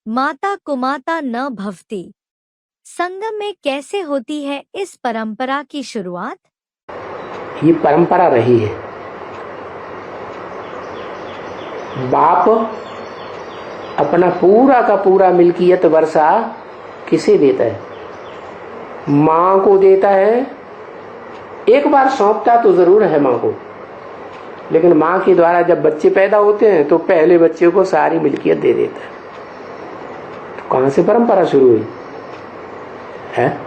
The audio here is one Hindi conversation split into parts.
माता कुमाता न भवति। संगम में कैसे होती है इस परंपरा की शुरुआत? ये परंपरा रही है। बाप अपना पूरा का पूरा मिल्कियत वर्षा किसे देता है? माँ को देता है। एक बार सौंपता तो जरूर है माँ को, लेकिन माँ के द्वारा जब बच्चे पैदा होते हैं तो पहले बच्चे को सारी मिल्कियत दे देता है। तो कहां से परंपरा शुरू हुई है?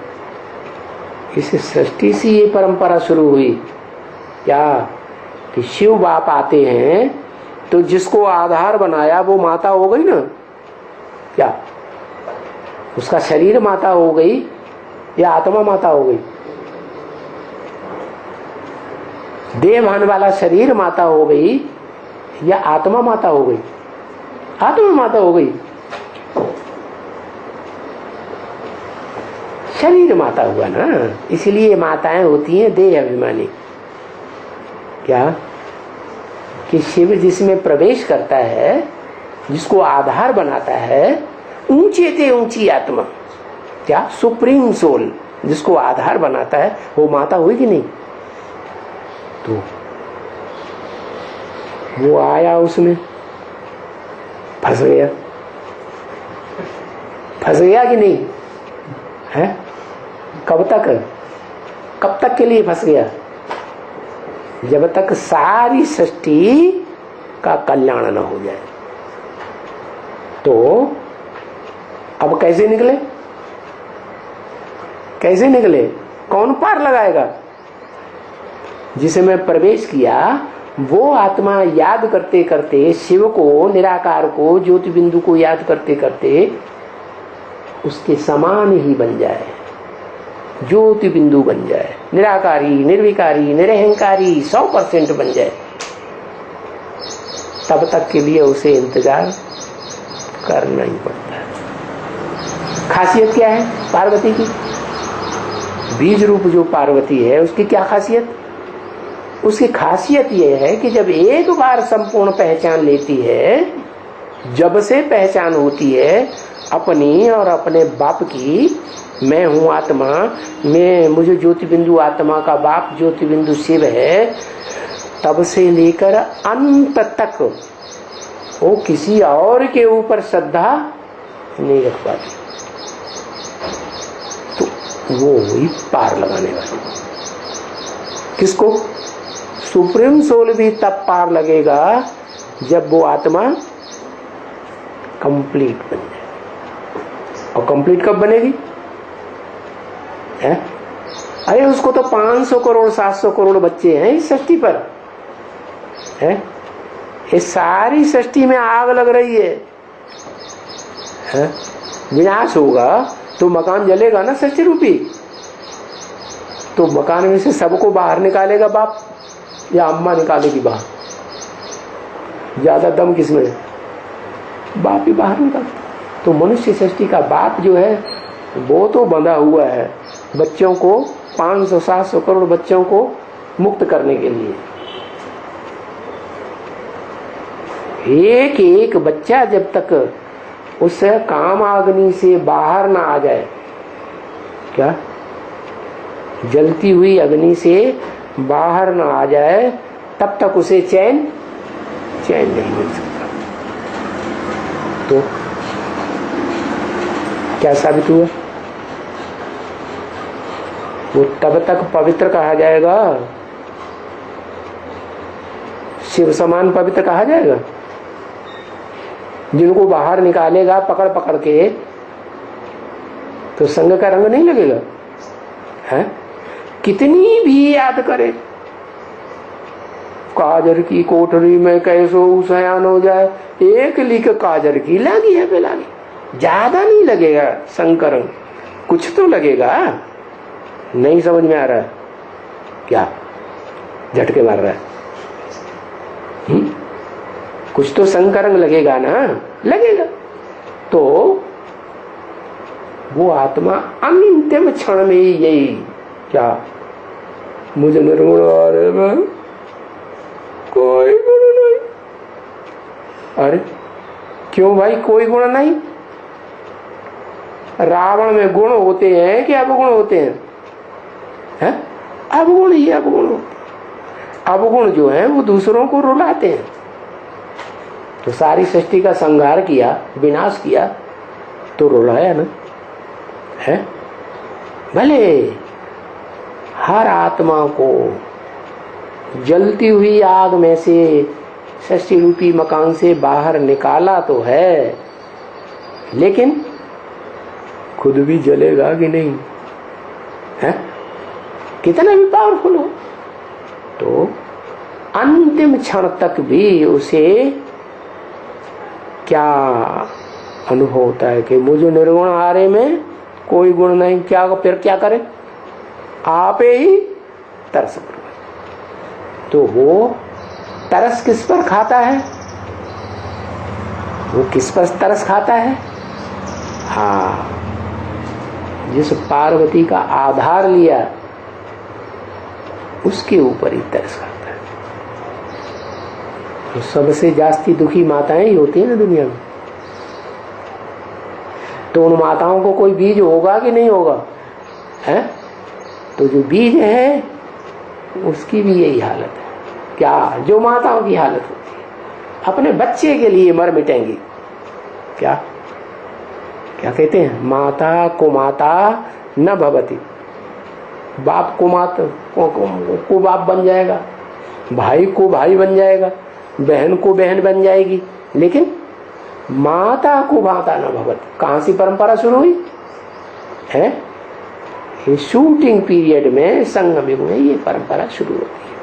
इस सृष्टि से ये परंपरा शुरू हुई क्या कि शिव बाप आते हैं तो जिसको आधार बनाया वो माता हो गई ना? क्या उसका शरीर माता हो गई या आत्मा माता हो गई? देहभान वाला शरीर माता हो गई या आत्मा माता हो गई? आत्मा माता हो गई। शरीर माता हुआ ना, इसलिए माताएं होती हैं देह अभिमानी। क्या कि शिव जिसमें प्रवेश करता है, जिसको आधार बनाता है, ऊंचे से ऊंची आत्मा, क्या सुप्रीम सोल जिसको आधार बनाता है, वो माता हुई कि नहीं? तो वो आया, उसमें फंस गया। फंस गया कि नहीं है? कब तक के लिए फंस गया? जब तक सारी सृष्टि का कल्याण न हो जाए। तो अब कैसे निकले? कैसे निकले? कौन पार लगाएगा? जिसमें प्रवेश किया वो आत्मा याद करते करते, शिव को, निराकार को, ज्योति बिंदु को याद करते करते उसके समान ही बन जाए, ज्योति बिंदु बन जाए, निराकारी, निर्विकारी, निरहंकारी 100% बन जाए। तब तक के लिए उसे इंतजार करना ही पड़ता है। खासियत क्या है पार्वती की? बीज रूप जो पार्वती है उसकी क्या खासियत? उसकी खासियत यह है कि जब एक बार संपूर्ण पहचान लेती है, जब से पहचान होती है अपनी और अपने बाप की, मैं हूं आत्मा, मैं, मुझे ज्योति बिंदु आत्मा का बाप ज्योति बिंदु शिव है, तब से लेकर अंत तक वो किसी और के ऊपर श्रद्धा नहीं रख पाती। तो वो हुई पार लगाने वाली। किसको? सुप्रीम सोल भी तब पार लगेगा जब वो आत्मा कंप्लीट बन जाए। और कंप्लीट कब बनेगी है? अरे उसको तो 500 करोड़ 700 करोड़ बच्चे हैं इस सृष्टि पर है। इस सारी सृष्टि में आग लग रही है? विनाश होगा तो मकान जलेगा ना सृष्टि रूपी। तो मकान में से सबको बाहर निकालेगा बाप या अम्मा निकालेगी बाहर? ज्यादा दम किसमें? बाप ही बाहर निकाल। तो मनुष्य सृष्टि का बाप जो है वो तो बंधा हुआ है बच्चों को, 500-700 करोड़ बच्चों को मुक्त करने के लिए। एक एक बच्चा जब तक उस काम अग्नि से बाहर ना आ जाए, क्या जलती हुई अग्नि से बाहर ना आ जाए, तब तक उसे चैन नहीं मिल सकता। तो क्या साबित हुआ? वो तब तक पवित्र कहा जाएगा, शिव समान पवित्र कहा जाएगा, जिनको बाहर निकालेगा पकड़ पकड़ के, तो संग का रंग नहीं लगेगा है? कितनी भी याद करे, काजर की कोठरी में कैसो सयान हो जाए, एक लिख काजर की लागी है बेलागी। ज्यादा नहीं लगेगा संग रंग, कुछ तो लगेगा। नहीं समझ में आ रहा है क्या? झटके मार रहा है? कुछ तो संग रंग लगेगा ना, लगेगा। तो वो आत्मा अंतिम क्षण में यही, क्या मुझे निर्गुण बारे में कोई गुण नहीं। अरे क्यों भाई कोई गुण नहीं? रावण में गुण होते हैं कि अवगुण होते हैं? अवगुण ही अवगुण होते हैं। अवगुण जो है वो दूसरों को रुलाते हैं। तो सारी सृष्टि का संहार किया, विनाश किया, तो रुलाया ना है। भले हर आत्मा को जलती हुई आग में से, सृष्टि रूपी मकान से बाहर निकाला तो है, लेकिन खुद भी जलेगा कि नहीं है? कितना भी पावरफुल हो तो अंतिम क्षण तक भी उसे क्या अनुभव होता है कि मुझे निर्गुण हारे में कोई गुण नहीं, क्या फिर क्या करे? आप ही तरस पड़े। तो वो तरस किस पर खाता है? वो किस पर तरस खाता है? हाँ, जिस पार्वती का आधार लिया उसके ऊपर ही तरस खाता है। तो सबसे जास्ती दुखी माताएं ही होती है ना दुनिया में। तो उन माताओं को कोई बीज होगा कि नहीं होगा है? तो जो बीज है उसकी भी यही हालत है। क्या जो माताओं की हालत होती है, अपने बच्चे के लिए मर मिटेंगी। क्या क्या कहते हैं? माता को माता न भवती, बाप को माता को बाप बन जाएगा, भाई को भाई बन जाएगा, बहन को बहन बन जाएगी, लेकिन माता को माता न भवती। कहां से परंपरा शुरू हुई है? शूटिंग पीरियड में, संगम युग में ये परंपरा शुरू होती है।